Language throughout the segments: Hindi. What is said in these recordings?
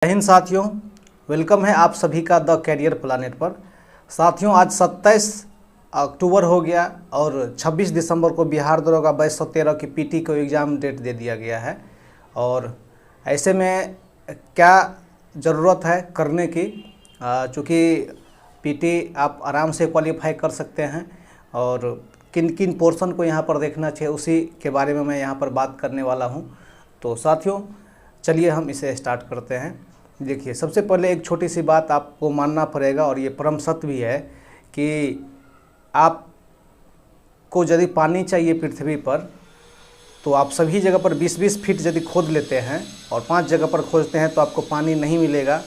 जय हिंद साथियों, वेलकम है आप सभी का द कैरियर प्लानेट पर। साथियों, आज 27 अक्टूबर हो गया और 26 दिसंबर को बिहार दरोगा 2213 की पीटी को एग्ज़ाम डेट दे दिया गया है। और ऐसे में क्या ज़रूरत है करने की, चूँकि पीटी आप आराम से क्वालिफाई कर सकते हैं और किन किन पोर्शन को यहाँ पर देखना चाहिए उसी के बारे में मैं यहाँ पर बात करने वाला हूँ। तो साथियों, चलिए हम इसे स्टार्ट करते हैं। देखिए, सबसे पहले एक छोटी सी बात आपको मानना पड़ेगा और ये परम सत्य भी है कि आपको यदि पानी चाहिए पृथ्वी पर तो आप सभी जगह पर 20-20 फीट यदि खोद लेते हैं और 5 जगह पर खोदते हैं तो आपको पानी नहीं मिलेगा।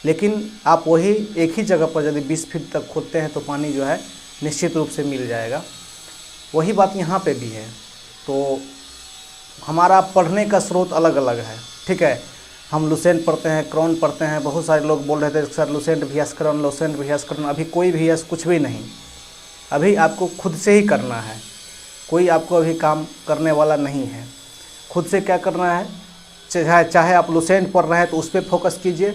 लेकिन आप वही एक ही जगह पर यदि 20 फीट तक खोदते हैं तो पानी जो है निश्चित रूप से मिल जाएगा। वही बात यहाँ पे भी है। तो हमारा पढ़ने का स्रोत अलग अलग है, ठीक है। हम लुसेंट पढ़ते हैं, क्रॉन पढ़ते हैं। बहुत सारे लोग बोल रहे थे सर लुसेंट VS क्रॉन, लुसेंट VS क्रॉन। अभी कोई VS कुछ भी नहीं, अभी आपको खुद से ही करना है। कोई आपको अभी काम करने वाला नहीं है। खुद से क्या करना है, चाहे आप लुसेंट पढ़ रहे हैं तो उस पर फोकस कीजिए,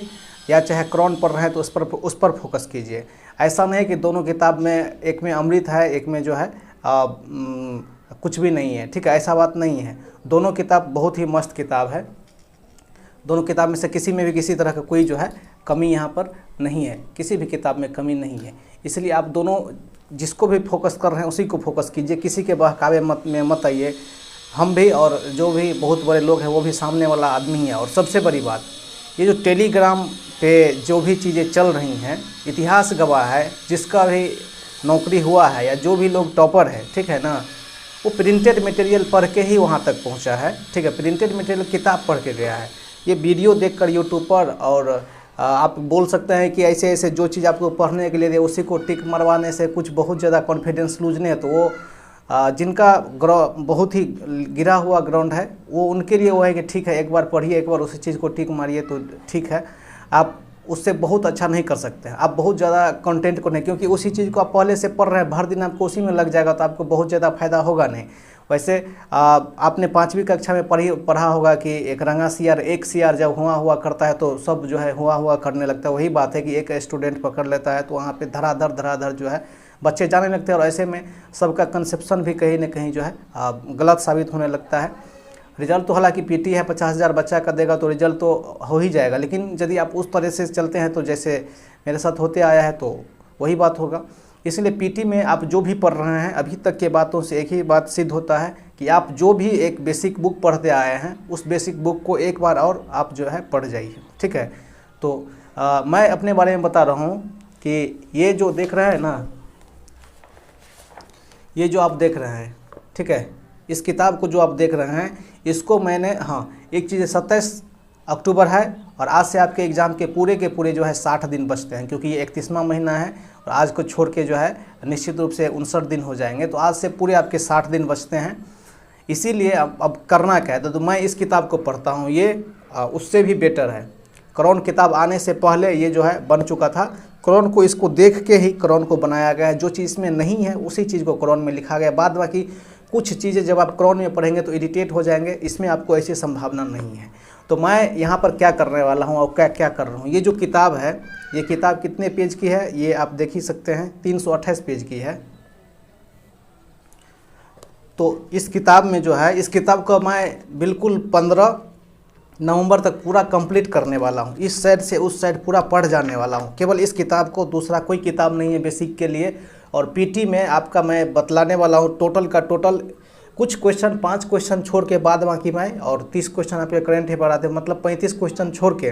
या चाहे क्रॉन पढ़ रहे हैं तो उस पर फोकस कीजिए। ऐसा नहीं कि दोनों किताब में एक में अमृत है, एक में जो है कुछ भी नहीं है, ठीक है। ऐसा बात नहीं है। दोनों किताब बहुत ही मस्त किताब है। दोनों किताब में से किसी में भी किसी तरह का कोई जो है कमी यहाँ पर नहीं है, किसी भी किताब में कमी नहीं है। इसलिए आप दोनों जिसको भी फोकस कर रहे हैं उसी को फोकस कीजिए, किसी के बहकावे में मत आइए। हम भी और जो भी बहुत बड़े लोग हैं वो भी सामने वाला आदमी है। और सबसे बड़ी बात, ये जो टेलीग्राम पे जो भी चीज़ें चल रही हैं, इतिहास गवाह है, जिसका भी नौकरी हुआ है या जो भी लोग टॉपर है, ठीक है ना, वो प्रिंटेड मटेरियल पढ़ के ही वहाँ तक पहुँचा है, ठीक है। प्रिंटेड मटेरियल किताब पढ़ के गया है। ये वीडियो देखकर यूट्यूब पर और आप बोल सकते हैं कि ऐसे ऐसे जो चीज़ आपको पढ़ने के लिए दे उसी को टिक मरवाने से कुछ बहुत ज़्यादा कॉन्फिडेंस लूज नहीं है। तो वो जिनका बहुत ही गिरा हुआ ग्राउंड है वो उनके लिए वो है कि ठीक है, एक बार पढ़िए, एक बार उसी चीज़ को टिक मारिए तो ठीक है। आप उससे बहुत अच्छा नहीं कर सकते हैं, आप बहुत ज़्यादा कंटेंट को नहीं, क्योंकि उसी चीज़ को आप पहले से पढ़ रहे हैं, भर दिन आपको उसी में लग जाएगा तो आपको बहुत ज़्यादा फायदा होगा नहीं। वैसे आपने 5वीं कक्षा में पढ़ा होगा कि एक रंगा CR, एक CR जब हुआ करता है तो सब जो है हुआ करने लगता है। वही बात है कि एक स्टूडेंट पकड़ लेता है तो वहाँ पे धराधर जो है बच्चे जाने लगते हैं और ऐसे में सबका कंसेप्शन भी कहीं ना कहीं जो है गलत साबित होने लगता है। रिजल्ट तो हालांकि पीटी है, 50,000 बच्चा का देगा तो रिजल्ट तो हो ही जाएगा। लेकिन यदि आप उस तरह से चलते हैं तो जैसे मेरे साथ होते आया है तो वही बात होगा। इसलिए पीटी में आप जो भी पढ़ रहे हैं अभी तक के बातों से एक ही बात सिद्ध होता है कि आप जो भी एक बेसिक बुक पढ़ते आए हैं उस बेसिक बुक को एक बार और आप जो है पढ़ जाइए, ठीक है। तो मैं अपने बारे में बता रहा हूँ कि ये जो देख रहे हैं ना, ये जो आप देख रहे हैं, ठीक है, इस किताब को जो आप देख रहे हैं इसको मैंने, एक चीज़ 27 अक्टूबर है और आज से आपके एग्ज़ाम के पूरे जो है 60 दिन बचते हैं, क्योंकि ये 31वां महीना है और आज को छोड़ के जो है निश्चित रूप से 59 दिन हो जाएंगे। तो आज से पूरे आपके 60 दिन बचते हैं। इसीलिए अब करना क्या है, तो मैं इस किताब को पढ़ता हूँ। ये उससे भी बेटर है। क्रॉन किताब आने से पहले ये जो है बन चुका था। क्रॉन को इसको देख के ही क्रॉन को बनाया गया है। जो चीज़ में नहीं है उसी चीज़ को क्रॉन में लिखा गया। बाद बाकी कुछ चीज़ें जब आप क्रॉन में पढ़ेंगे तो इरिटेट हो जाएंगे, इसमें आपको ऐसी संभावना नहीं है। तो मैं यहाँ पर क्या करने वाला हूँ और क्या कर रहा हूँ, ये जो किताब है, ये किताब कितने पेज की है ये आप देख ही सकते हैं, 328 पेज की है। तो इस किताब में जो है, इस किताब को मैं बिल्कुल 15 नवंबर तक पूरा कंप्लीट करने वाला हूँ। इस साइड से उस साइड पूरा पढ़ जाने वाला हूँ, केवल इस किताब को, दूसरा कोई किताब नहीं है बेसिक के लिए। और पीटी में आपका मैं बतलाने वाला हूँ टोटल का टोटल, कुछ क्वेश्चन 5 क्वेश्चन छोड़ के बाद बाकी मैं, और 30 क्वेश्चन आपके करेंट है पढ़ाते हैं, मतलब 35 क्वेश्चन छोड़ के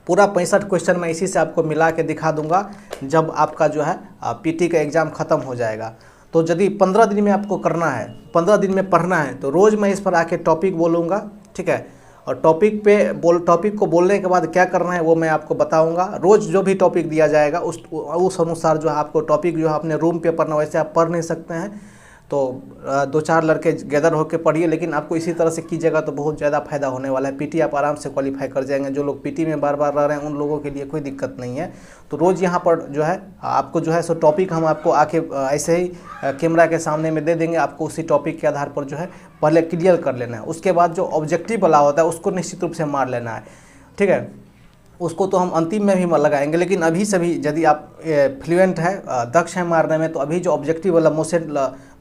पूरा 65 क्वेश्चन मैं इसी से आपको मिला के दिखा दूंगा जब आपका जो है पीटी का एग्ज़ाम ख़त्म हो जाएगा। तो यदि 15 दिन में आपको करना है, 15 दिन में पढ़ना है, तो रोज़ मैं इस पर आके टॉपिक बोलूँगा, ठीक है। और टॉपिक को बोलने के बाद क्या करना है वो मैं आपको बताऊंगा। रोज़ जो भी टॉपिक दिया जाएगा उस अनुसार जो है आपको टॉपिक जो है अपने रूम पे पढ़ना, वैसे आप पढ़ नहीं सकते हैं। तो 2-4 लड़के गैदर होकर पढ़िए, लेकिन आपको इसी तरह से कीजिएगा तो बहुत ज़्यादा फायदा होने वाला है। पीटी आप आराम से क्वालिफाई कर जाएंगे। जो लोग पीटी में बार बार रह रहे हैं उन लोगों के लिए कोई दिक्कत नहीं है। तो रोज़ यहाँ पर जो है आपको जो है सो टॉपिक हम आपको आके ऐसे ही कैमरा के सामने में दे देंगे। आपको उसी टॉपिक के आधार पर जो है पहले क्लियर कर लेना है। उसके बाद जो ऑब्जेक्टिव वाला होता है उसको निश्चित रूप से मार लेना है, ठीक है। उसको तो हम अंतिम में भी लगाएंगे, लेकिन अभी से भी यदि आप फ्लुएंट है, दक्ष है मारने में, तो अभी जो ऑब्जेक्टिव वाला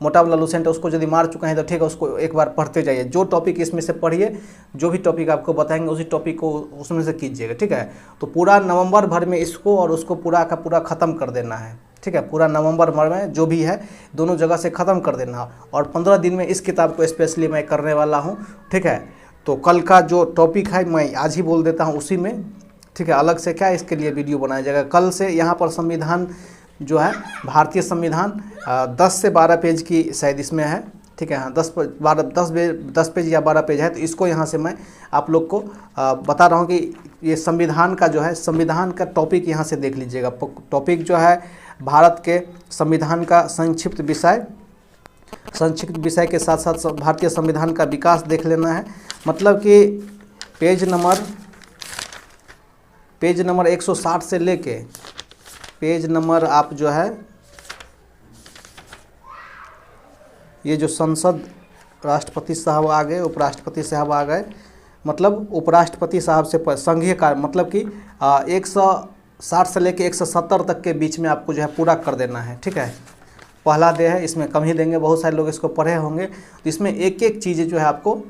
मोटा वाला लुसेंट है उसको यदि मार चुके हैं तो ठीक है, उसको एक बार पढ़ते जाइए। जो टॉपिक इसमें से पढ़िए, जो भी टॉपिक आपको बताएंगे उसी टॉपिक को उसमें से कीजिएगा, ठीक है। तो पूरा नवंबर भर में इसको और उसको पूरा का पूरा ख़त्म कर देना है, ठीक है। पूरा नवंबर भर में जो भी है दोनों जगह से ख़त्म कर देना, और 15 दिन में इस किताब को स्पेशली मैं करने वाला हूँ, ठीक है। तो कल का जो टॉपिक है मैं आज ही बोल देता हूँ उसी में, ठीक है। अलग से क्या इसके लिए वीडियो बनाया जाएगा। कल से यहाँ पर संविधान जो है, भारतीय संविधान 10 से 12 पेज की शायद इसमें है, ठीक है। हाँ, 10 पेज या 12 पेज है। तो इसको यहाँ से मैं आप लोग को बता रहा हूँ कि ये संविधान का जो है, संविधान का टॉपिक यहाँ से देख लीजिएगा। टॉपिक जो है भारत के संविधान का संक्षिप्त विषय के साथ साथ भारतीय संविधान का विकास देख लेना है। मतलब कि पेज नंबर 160 से लेके पेज नंबर आप जो है, ये जो संसद, राष्ट्रपति साहब आ गए, उपराष्ट्रपति साहब आ गए, मतलब उपराष्ट्रपति साहब से संघीय कार्य, मतलब कि 160 से लेके 170 तक के बीच में आपको जो है पूरा कर देना है, ठीक है। पहला दे है, इसमें कम ही देंगे, बहुत सारे लोग इसको पढ़े होंगे। तो इसमें एक एक चीज़ें जो है आपको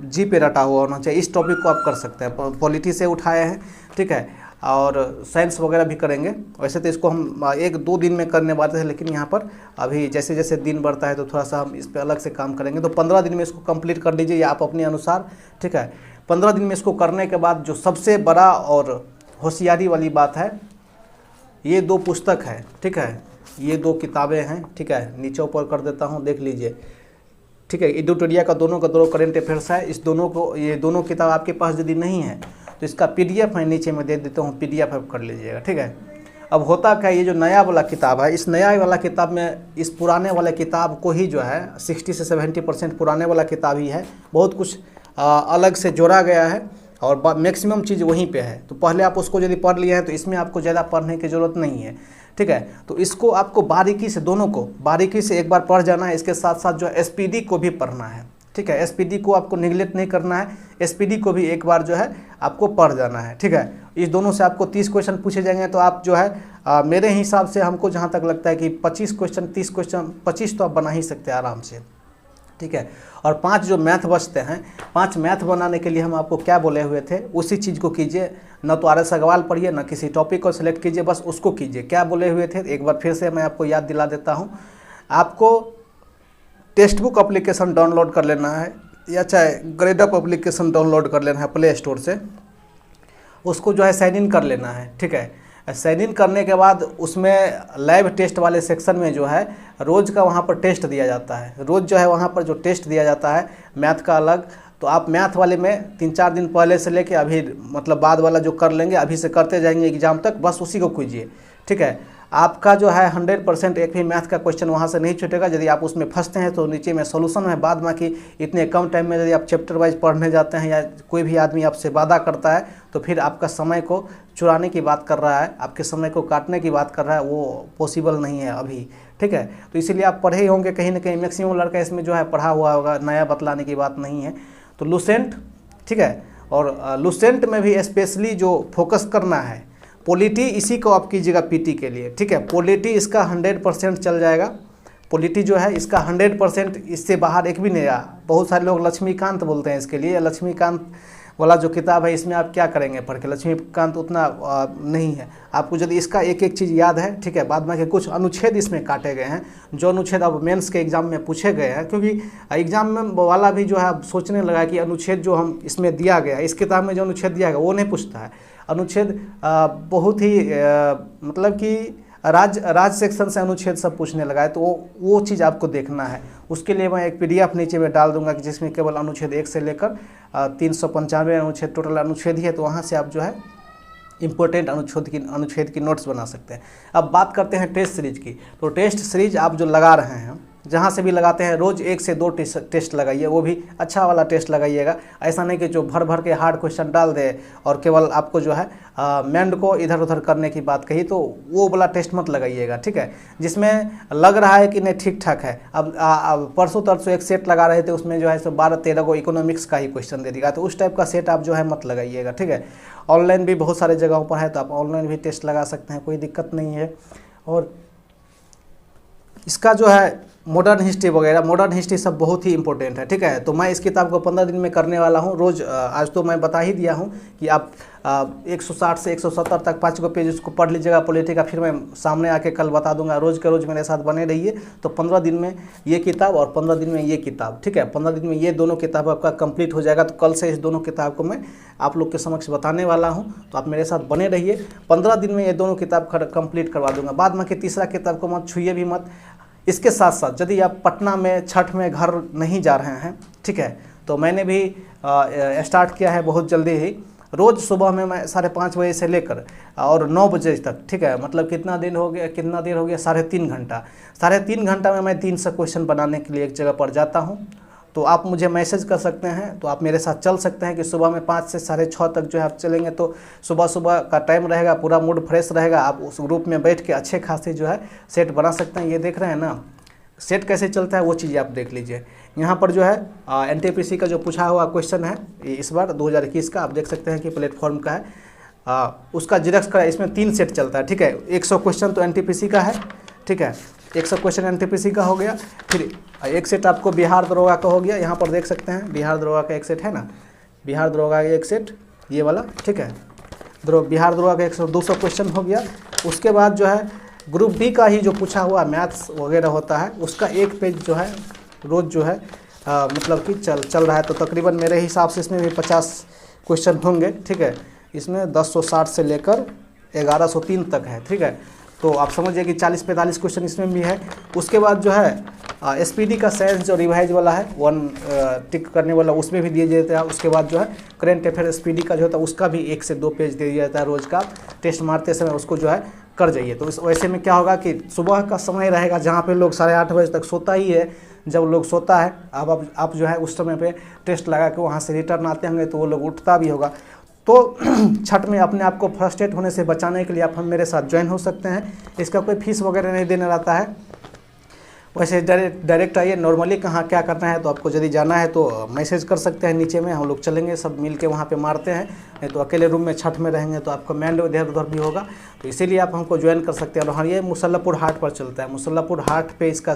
जी पे रटा हुआ होना चाहिए। इस टॉपिक को आप कर सकते हैं, पॉलिटी से उठाए हैं, ठीक है, और साइंस वगैरह भी करेंगे। वैसे तो इसको हम 1-2 दिन में करने वाले थे, लेकिन यहाँ पर अभी जैसे जैसे दिन बढ़ता है तो थोड़ा सा हम इस पर अलग से काम करेंगे। तो 15 दिन में इसको कंप्लीट कर लीजिए या आप अपने अनुसार, ठीक है। 15 दिन में इसको करने के बाद जो सबसे बड़ा और होशियारी वाली बात है, ये 2 पुस्तक है, ठीक है, ये 2 किताबें हैं, ठीक है। नीचे ऊपर कर देता हूँ, देख लीजिए, ठीक है। एडिटोरिया का दोनों करेंट अफेयर्स है। इस दोनों को, ये दोनों किताब आपके पास यदि नहीं है तो इसका PDF मैं नीचे में दे देता हूँ, PDF आप कर लीजिएगा, ठीक है। अब होता क्या, ये जो नया वाला किताब है, इस नया वाला किताब में इस पुराने वाले किताब को ही जो है 60 से 70% पुराने वाला किताब ही है। बहुत कुछ अलग से जोड़ा गया है और मैक्सिमम चीज़ वहीं पे है। तो पहले आप उसको यदि पढ़ लिए हैं तो इसमें आपको ज़्यादा पढ़ने की ज़रूरत नहीं है, ठीक है। तो इसको आपको बारीकी से, दोनों को बारीकी से एक बार पढ़ जाना है। इसके साथ साथ जो SPD को भी पढ़ना है, ठीक है। SPD को आपको निगलेक्ट नहीं करना है, SPD को भी एक बार जो है आपको पढ़ जाना है, ठीक है। इस दोनों से आपको 30 क्वेश्चन पूछे जाएंगे। तो आप जो है मेरे हिसाब से हमको जहाँ तक लगता है कि 25 क्वेश्चन, 30 क्वेश्चन, 25 तो आप बना ही सकते हैं आराम से, ठीक है। और 5 जो मैथ बचते हैं, 5 मैथ बनाने के लिए हम आपको क्या बोले हुए थे, उसी चीज़ को कीजिए। न तो RS अग्रवाल पढ़िए, न किसी टॉपिक को सिलेक्ट कीजिए, बस उसको कीजिए। क्या बोले हुए थे एक बार फिर से मैं आपको याद दिला देता हूँ। आपको टेक्स्ट बुक एप्लीकेशन डाउनलोड कर लेना है, या चाहे ग्रेडअप एप्लीकेशन डाउनलोड कर लेना है प्ले स्टोर से। उसको जो है साइन इन कर लेना है, ठीक है। साइन इन करने के बाद उसमें लाइव टेस्ट वाले सेक्शन में जो है रोज़ का वहाँ पर टेस्ट दिया जाता है। रोज़ जो है वहाँ पर जो टेस्ट दिया जाता है मैथ का अलग, तो आप मैथ वाले में 3-4 दिन पहले से लेके अभी मतलब बाद वाला जो कर लेंगे, अभी से करते जाएंगे एग्ज़ाम तक, बस उसी को कीजिए, ठीक है। आपका जो है 100% एक भी मैथ का क्वेश्चन वहाँ से नहीं छूटेगा। यदि आप उसमें फंसते हैं तो नीचे में सोल्यूशन है। बाद बाकी इतने कम टाइम में यदि आप चैप्टर वाइज पढ़ने जाते हैं या कोई भी आदमी आपसे वादा करता है तो फिर आपका समय को चुराने की बात कर रहा है, आपके समय को काटने की बात कर रहा है, वो पॉसिबल नहीं है अभी, ठीक है। तो इसीलिए आप पढ़े ही होंगे कहीं ना कहीं, मैक्सिमम लड़का इसमें जो है पढ़ा हुआ होगा, नया बतलाने की बात नहीं है। तो लुसेंट, ठीक है, और लुसेंट में भी स्पेशली जो फोकस करना है, पॉलिटी इसी को आप कीजिएगा PT के लिए, ठीक है। पॉलिटी इसका 100% चल जाएगा। पॉलिटी जो है इसका 100%, इससे बाहर एक भी नहीं रहा। बहुत सारे लोग लक्ष्मीकांत बोलते हैं इसके लिए। लक्ष्मीकांत वाला जो किताब है इसमें आप क्या करेंगे पढ़ के, लक्ष्मीकांत उतना नहीं है। आपको यदि इसका एक एक चीज़ याद है, ठीक है, बाद में के कुछ अनुच्छेद इसमें काटे गए हैं, जो अनुच्छेद अब मेंस के एग्ज़ाम में पूछे गए हैं। क्योंकि एग्ज़ाम में वाला भी जो है सोचने लगा कि अनुच्छेद जो हम इसमें दिया गया, इस किताब में जो अनुच्छेद दिया गया वो नहीं पूछता है। अनुच्छेद बहुत ही मतलब कि राज्य सेक्शन से अनुच्छेद सब पूछने लगा है। तो वो चीज़ आपको देखना है। उसके लिए मैं एक PDF नीचे में डाल दूंगा कि जिसमें केवल अनुच्छेद 1 से लेकर 395 अनुच्छेद टोटल अनुच्छेद ही है। तो वहाँ से आप जो है इम्पोर्टेंट अनुच्छेद की नोट्स बना सकते हैं। अब बात करते हैं टेस्ट सीरीज की। तो टेस्ट सीरीज आप जो लगा रहे हैं, जहाँ से भी लगाते हैं रोज़ 1 से 2 टेस्ट लगाइए, वो भी अच्छा वाला टेस्ट लगाइएगा। ऐसा नहीं कि जो भर भर के हार्ड क्वेश्चन डाल दे और केवल आपको जो है माइंड को इधर उधर करने की बात कही, तो वो वाला टेस्ट मत लगाइएगा, ठीक है। जिसमें लग रहा है कि नहीं ठीक ठाक है। अब परसों तरसों एक सेट लगा रहे थे, उसमें जो है सो 12-13 को इकोनॉमिक्स का ही क्वेश्चन दे देगा, तो उस टाइप का सेट आप जो है मत लगाइएगा, ठीक है। ऑनलाइन भी बहुत सारे जगहों पर है, तो आप ऑनलाइन भी टेस्ट लगा सकते हैं, कोई दिक्कत नहीं है। और इसका जो है मॉडर्न हिस्ट्री वगैरह, मॉडर्न हिस्ट्री सब बहुत ही इंपॉर्टेंट है, ठीक है। तो मैं इस किताब को 15 दिन में करने वाला हूँ रोज़। आज तो मैं बता ही दिया हूँ कि आप 160 से 170 तक 5 पेज उसको पढ़ लीजिएगा पॉलिटी का, फिर मैं सामने आके कल बता दूंगा। रोज़ के रोज़ मेरे साथ बने रहिए, तो 15 दिन में ये किताब और 15 दिन में ये किताब, ठीक है। 15 दिन में ये दोनों किताब आपका कंप्लीट हो जाएगा। तो कल से इस दोनों किताब को मैं आप लोग के समक्ष बताने वाला हूँ, तो आप मेरे साथ बने रहिए। 15 दिन में ये दोनों किताब कंप्लीट करवा दूंगा। बाद में कि तीसरा किताब को मत छूइए भी मत। इसके साथ साथ यदि आप पटना में छठ में घर नहीं जा रहे हैं, ठीक है, तो मैंने भी स्टार्ट किया है बहुत जल्दी ही। रोज़ सुबह में मैं 5:30 बजे से लेकर और 9 बजे तक, ठीक है, मतलब कितना देर हो गया 3.5 घंटा। 3.5 घंटा में मैं 300 क्वेश्चन बनाने के लिए एक जगह पर जाता हूँ। तो आप मुझे मैसेज कर सकते हैं, तो आप मेरे साथ चल सकते हैं कि सुबह में 5 से 6:30 तक जो है आप चलेंगे, तो सुबह सुबह का टाइम रहेगा, पूरा मूड फ्रेश रहेगा। आप उस ग्रुप में बैठ के अच्छे खासे जो है सेट बना सकते हैं। ये देख रहे हैं ना सेट कैसे चलता है, वो चीज़ आप देख लीजिए। यहाँ पर जो है NTPC का जो पूछा हुआ क्वेश्चन है इस बार 2021 का, आप देख सकते हैं कि प्लेटफॉर्म का है। उसका जिरक्स का इसमें 3 सेट चलता है, ठीक है। 100 क्वेश्चन तो NTPC का है, ठीक है। 100 क्वेश्चन NTPC का हो गया। फिर एक सेट आपको बिहार दरोगा का हो गया। यहाँ पर देख सकते हैं बिहार दरोगा का एक सेट है ना, बिहार दरोगा का एक सेट ये वाला, ठीक है। बिहार दरोगा का 200 क्वेश्चन हो गया। उसके बाद जो है ग्रुप बी का ही जो पूछा हुआ मैथ्स वगैरह होता है, उसका 1 पेज जो है रोज़ जो है मतलब कि चल रहा है। तो तकरीबन मेरे हिसाब से इसमें भी 50 क्वेश्चन होंगे, ठीक है। इसमें 1060 से लेकर 1103 तक है, ठीक है। तो आप समझिए कि 40-45 क्वेश्चन इसमें भी है। उसके बाद जो है SPD का साइंस जो रिवाइज वाला है 1 टिक करने वाला, उसमें भी दिए जाता है। उसके बाद जो है करेंट अफेयर SPD का जो होता है उसका भी 1 से 2 पेज दे दिया जाता है रोज़ का। टेस्ट मारते समय उसको जो है कर जाइए। तो इस वैसे में क्या होगा कि सुबह का समय रहेगा जहाँ पे लोग 8:30 बजे तक सोता ही है। जब लोग सोता है अब आप जो है उस समय पे टेस्ट लगा के वहाँ से रिटर्न आते होंगे, तो वो लोग उठता भी होगा। तो छठ में अपने आप को फ्रस्ट्रेट होने से बचाने के लिए आप हम मेरे साथ ज्वाइन हो सकते हैं। इसका कोई फीस वगैरह नहीं देना रहता है। वैसे डायरेक्ट आइए। नॉर्मली कहाँ क्या करना है, तो आपको यदि जाना है तो मैसेज कर सकते हैं नीचे में, हम लोग चलेंगे सब मिल के वहाँ पे मारते हैं। नहीं तो अकेले रूम में छठ में रहेंगे तो आपका माइंड इधर उधर भी होगा, तो इसीलिए आप हमको ज्वाइन कर सकते हैं। और हाँ, ये मुसल्लापुर हाट पर चलता है। मुसल्लापुर हाट पे इसका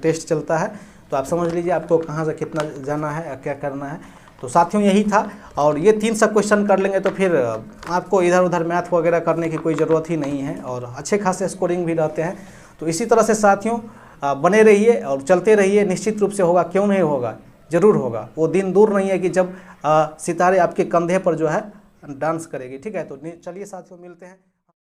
टेस्ट चलता है, तो आप समझ लीजिए आपको कहाँ से कितना जाना है, क्या करना है। तो साथियों यही था। और ये 300 क्वेश्चन कर लेंगे तो फिर आपको इधर उधर मैथ वगैरह करने की कोई ज़रूरत ही नहीं है, और अच्छे खासे स्कोरिंग भी रहते हैं। तो इसी तरह से साथियों बने रहिए और चलते रहिए। निश्चित रूप से होगा, क्यों नहीं होगा, ज़रूर होगा। वो दिन दूर नहीं है कि जब सितारे आपके कंधे पर जो है डांस करेगी, ठीक है। तो चलिए साथियों मिलते हैं।